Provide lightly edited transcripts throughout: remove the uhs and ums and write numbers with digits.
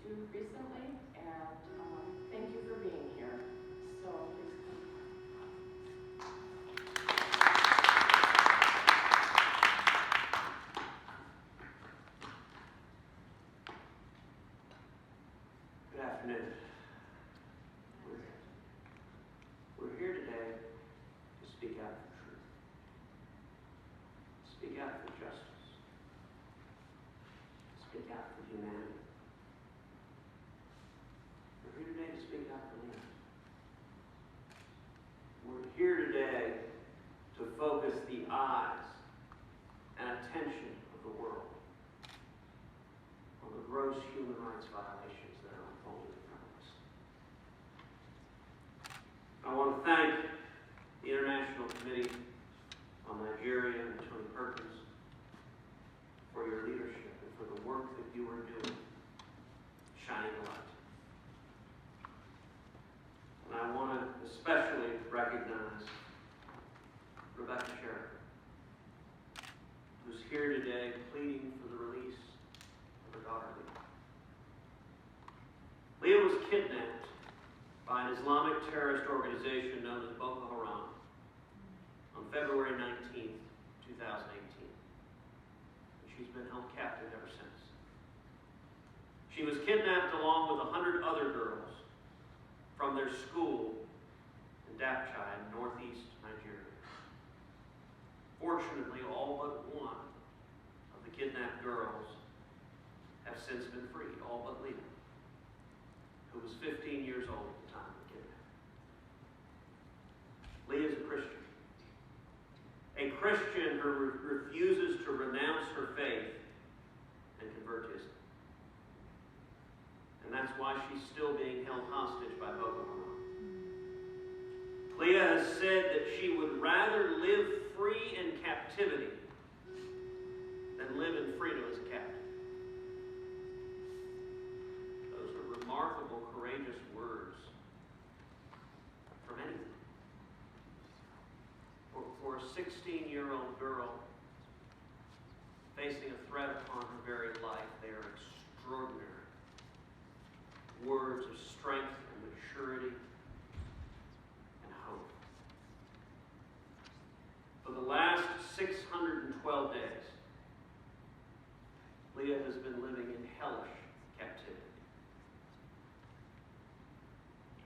to recently, and thank you for being here. So please come. Good afternoon. We're here today to speak out for truth, speak out for justice, speak out for humanity. We're here today to speak out for Leah. We're here today to focus the eyes and attention of the world on the gross human rights violations that are unfolding in front of us. I want to thank the International Committee on Nigeria and Tony Perkins for your leadership and for the work that you are doing, shining a light. And I want to especially recognize Rebecca Sharibu, who's here today pleading for the release of her daughter Leah. Leah was kidnapped by an Islamic terrorist organization known as Boko Haram on February 19th, 2018. She's been held captive ever since. She was kidnapped along with 100 other girls from their school in Dapchi in northeast Nigeria. Fortunately, all but one of the kidnapped girls have since been freed, all but Leah, who was 15 years old at the time of the kidnapping. Leah is a Christian. A Christian who refuses to renounce her faith and convert to Islam. And that's why she's still being held hostage by Boko Haram. Leah has said that she would rather live free in captivity than live in freedom as a captive. Those are remarkable, courageous words from anyone. For a 16-year-old girl facing a threat upon her very life, they are extraordinary words of strength and maturity and hope. For the last 612 days, Leah has been living in hellish captivity.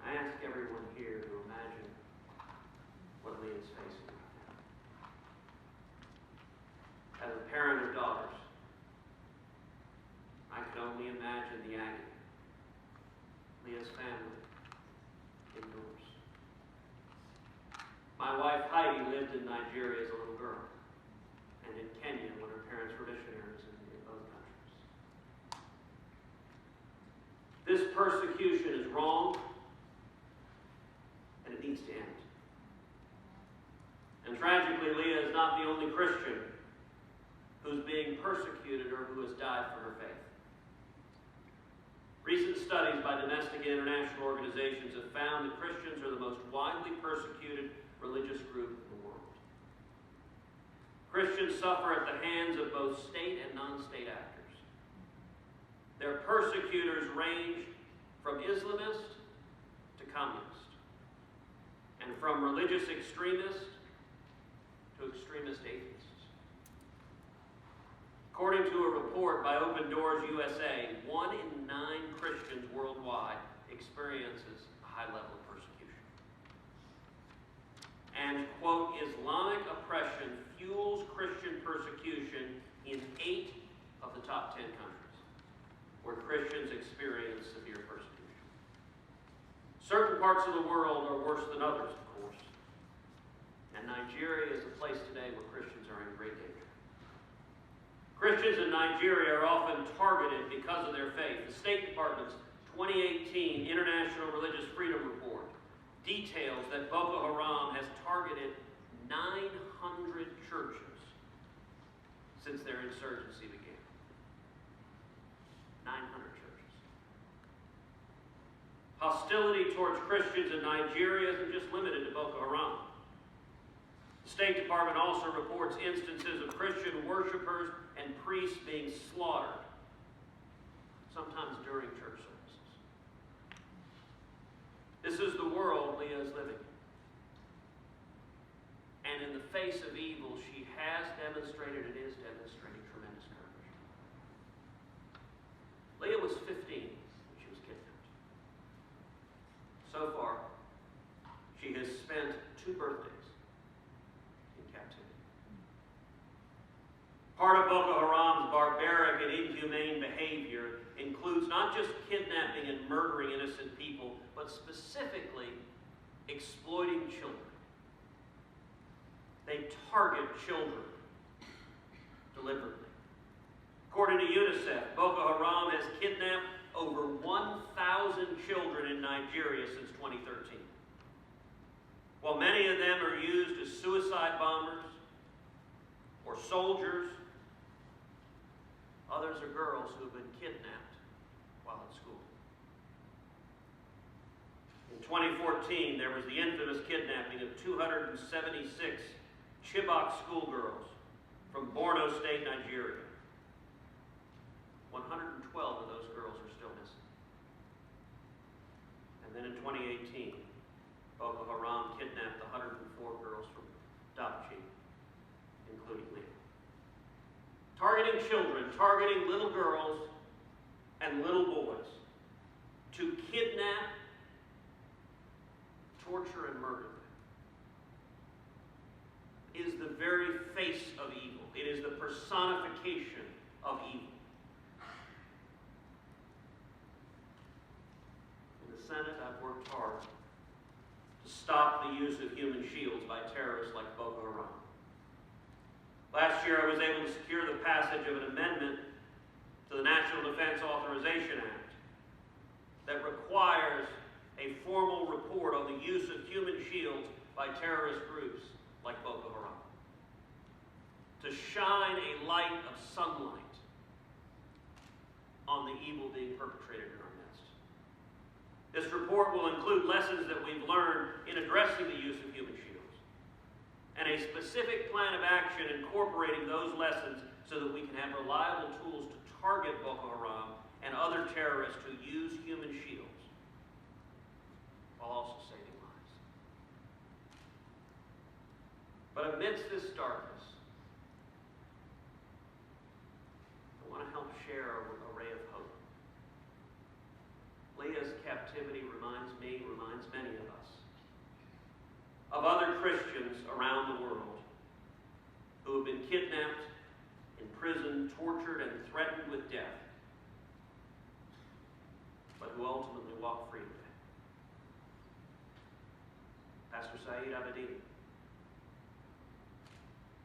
I ask everyone here to imagine what Leah is facing right now. As a parent of daughters, I can only imagine the agony Leah's family endures. My wife Heidi lived in Nigeria as a little girl, and in Kenya when her parents were missionaries in both countries. This persecution is wrong, and it needs to end. And tragically, Leah is not the only Christian who's being persecuted or who has died for her faith. Recent studies by domestic and international organizations have found that Christians are the most widely persecuted religious group in the world. Christians suffer at the hands of both state and non-state actors. Their persecutors range from Islamist to communist, and from religious extremist to extremist atheists. According to a report by Open Doors USA, 1 in 9 Christians worldwide experiences a high level of persecution. And, quote, Islamic oppression fuels Christian persecution in 8 of the top 10 countries where Christians experience severe persecution. Certain parts of the world are worse than others, of course. And Nigeria is a place today where Christians are in great danger. Christians in Nigeria are often targeted because of their faith. The State Department's 2018 International Religious Freedom Report details that Boko Haram has targeted 900 churches since their insurgency began. 900 churches. Hostility towards Christians in Nigeria isn't just limited to Boko Haram. The State Department also reports instances of Christian worshipers and priests being slaughtered sometimes during church services. This is the world Leah is living in. And in the face of evil, she has demonstrated and is demonstrating tremendous courage. Leah was 15 when she was kidnapped. So far, she has spent 2 birthdays in captivity. Part of Boko Haram's barbaric and inhumane behavior includes not just kidnapping and murdering innocent people, but specifically exploiting children. They target children deliberately. According to UNICEF, Boko Haram has kidnapped over 1,000 children in Nigeria since 2013. While many of them are used as suicide bombers or soldiers, others are girls who have been kidnapped while at school. In 2014, there was the infamous kidnapping of 276 Chibok schoolgirls from Borno State, Nigeria. 112 of those girls are still missing. And then in 2018, Boko Haram kidnapped 104 girls from Dapchi, including Leah. Targeting children, targeting little girls and little boys to kidnap, torture, and murder them is the very face of evil. It is the personification of evil. In the Senate, I've worked hard to stop the use of human shields by terrorists like Boko Haram. Last year, I was able to secure the passage of an amendment to the National Defense Authorization Act that requires a formal report on the use of human shields by terrorist groups like Boko Haram, to shine a light of sunlight on the evil being perpetrated in our midst. This report will include lessons that we've learned in addressing the use of human shields, and a specific plan of action incorporating those lessons so that we can have reliable tools to target Boko Haram and other terrorists who use human shields while also saving lives. But amidst this darkness, I want to help share a ray of hope. Leah's captivity reminds many of us of other Christians around the world who have been kidnapped, imprisoned, tortured, and threatened with death, but who ultimately walk free today. Pastor Saeed Abedin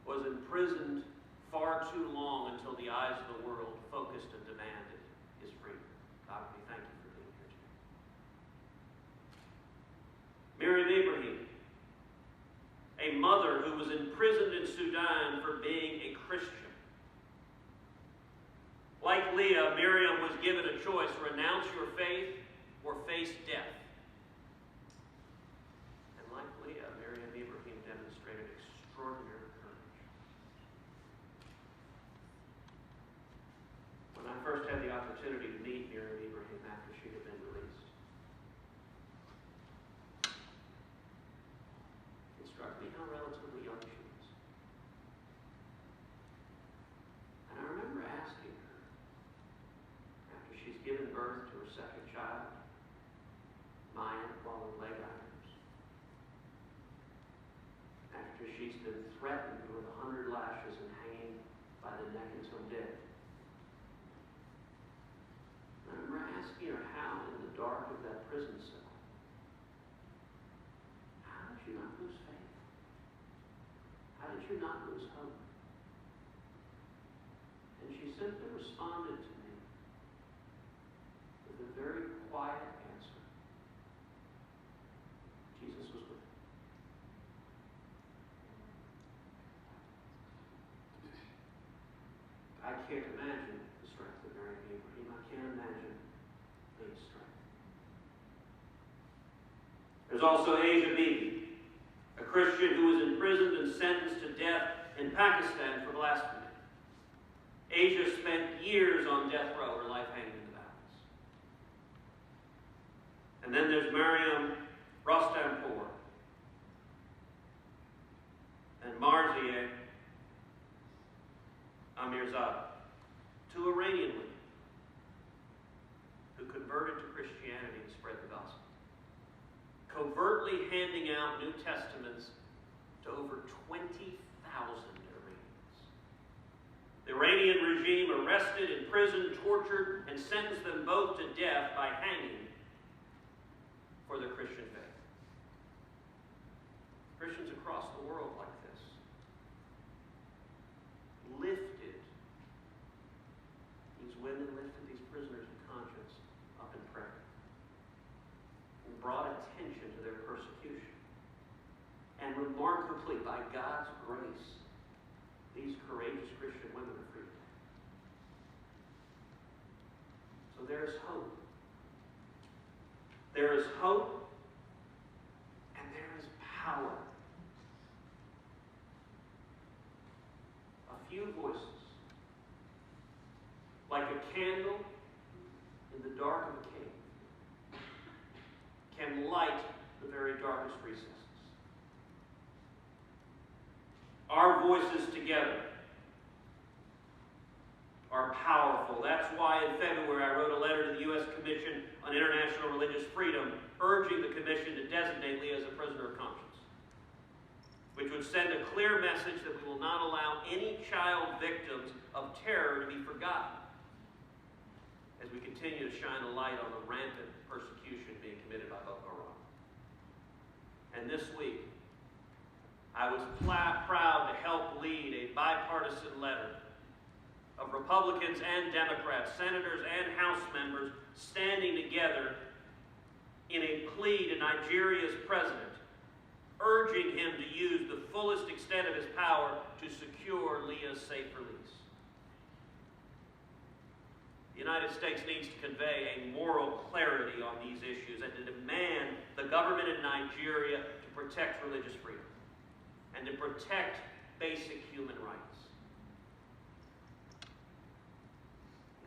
was imprisoned far too long until the eyes of the world focused and demanded his freedom. God, we thank you for being here today. Miriam Ibrahim, a mother who was imprisoned in Sudan for being a Christian. Like Leah, Miriam was given a choice: renounce your faith or face death. And like Leah, Miriam Ibrahim demonstrated extraordinary courage. When I first had the opportunity to meet Miriam Ibrahim after she had been released, it struck me how relatively young she was. And I remember asking her, after she's given birth to her second child, Maya, while in leg irons, after she's been threatened with 100 lashes and hanging by the neck until dead, I remember asking her how, in the dark of that prison cell, how did you not lose faith? How did you not lose hope? And she simply responded to me with a very quiet answer. Jesus was with me. I can't imagine the strength of Miriam Ibrahim. I can't imagine Leah's strength. There's also Asia Bibi, a Christian who was imprisoned and sentenced to death in Pakistan for blasphemy. Asia spent years on death row, her life hanging in the balance. And then there's Mariam Rostanpour and Marzieh Amirzadeh, two Iranian women who converted to Christianity and spread the gospel, covertly handing out New Testaments to over 20,000 Iranians. The Iranian regime arrested, imprisoned, tortured, and sentenced them both to death by hanging for their Christian faith. Christians across the world like this lifted these women, lifted these prisoners of conscience up in prayer and brought attention to their persecution. And remarkably, by God's grace, these courageous Christian women are freed. So there is hope. There is hope, and there is power. A few voices, like a candle in the dark of a cave, can light the very darkest recesses. Our voices together are powerful. That's why in February I wrote a letter to the U.S. Commission on International Religious Freedom, urging the Commission to designate Leah as a prisoner of conscience, which would send a clear message that we will not allow any child victims of terror to be forgotten as we continue to shine a light on the rampant persecution being committed by Boko Haram. And this week, I was proud to help lead a bipartisan letter of Republicans and Democrats, senators and House members standing together in a plea to Nigeria's president, urging him to use the fullest extent of his power to secure Leah's safe release. The United States needs to convey a moral clarity on these issues and to demand the government in Nigeria to protect religious freedom and to protect basic human rights.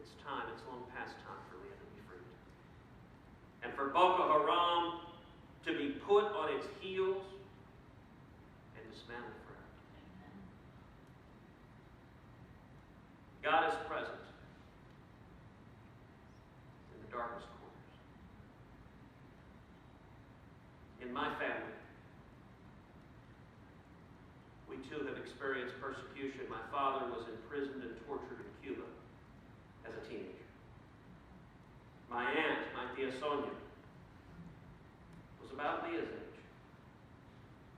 It's time, it's long past time for Leah to be freed. And for Boko Haram to be put on its heels and dismantled forever. God is present in the darkest corners. In my family, we too have experienced persecution. My father was imprisoned and tortured in Cuba as a teenager. My aunt, my Tia Sonia, was about Leah's age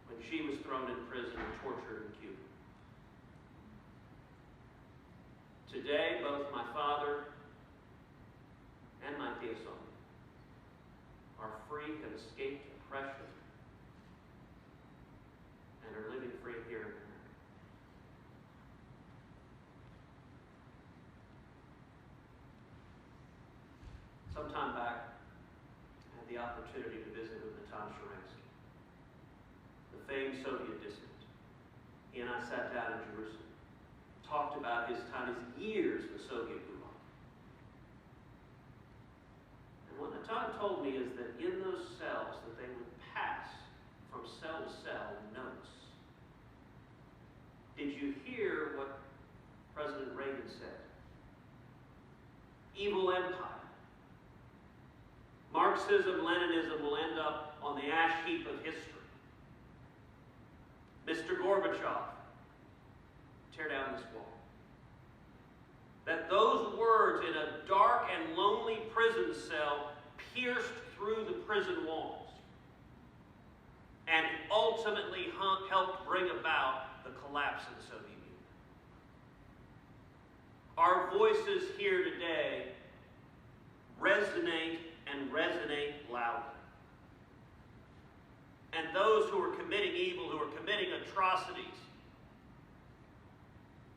when she was thrown in prison and tortured in Cuba. Today, both my father and my Tia Sonia are free, have escaped oppression, and are living free here in America. Some time back, I had the opportunity to visit with Natan Sharansky, the famed Soviet dissident. He and I sat down in Jerusalem, talked about his time, his years in the Soviet Gulag. And what Natan told me is that in those cells that they would pass from cell to cell notes. Did you hear what President Reagan said? Evil empire. Marxism, Leninism will end up on the ash heap of history. Mr. Gorbachev, tear down this wall. That those words in a dark and lonely prison cell pierced through the prison walls and ultimately helped bring about the collapse of the Soviet Union. Our voices here today resonate and resonate loudly. And those who are committing evil, who are committing atrocities,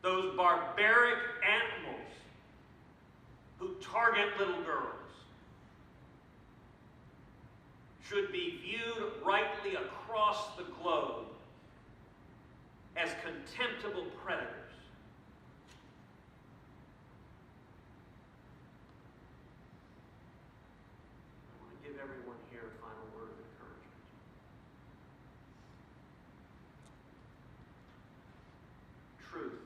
those barbaric animals who target little girls, should be viewed rightly across the globe as contemptible predators. I want to give everyone hear a final word of encouragement. Truth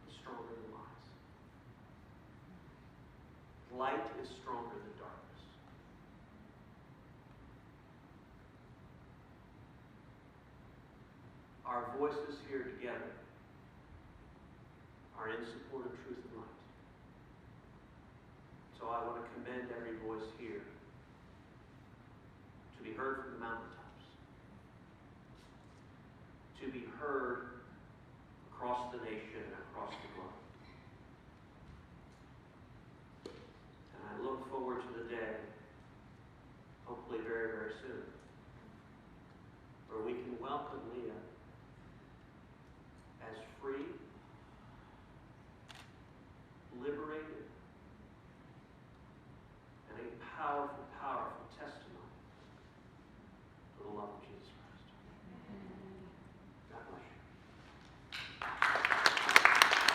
is stronger than lies. Light is stronger than darkness. Our voices here together are in support of truth and light. So I want to commend every voice here to be heard from the mountaintops, to be heard across the nation and across the globe. And I look forward to the day, hopefully very, very soon, where we can welcome Leah as free, liberated, and a powerful, powerful testimony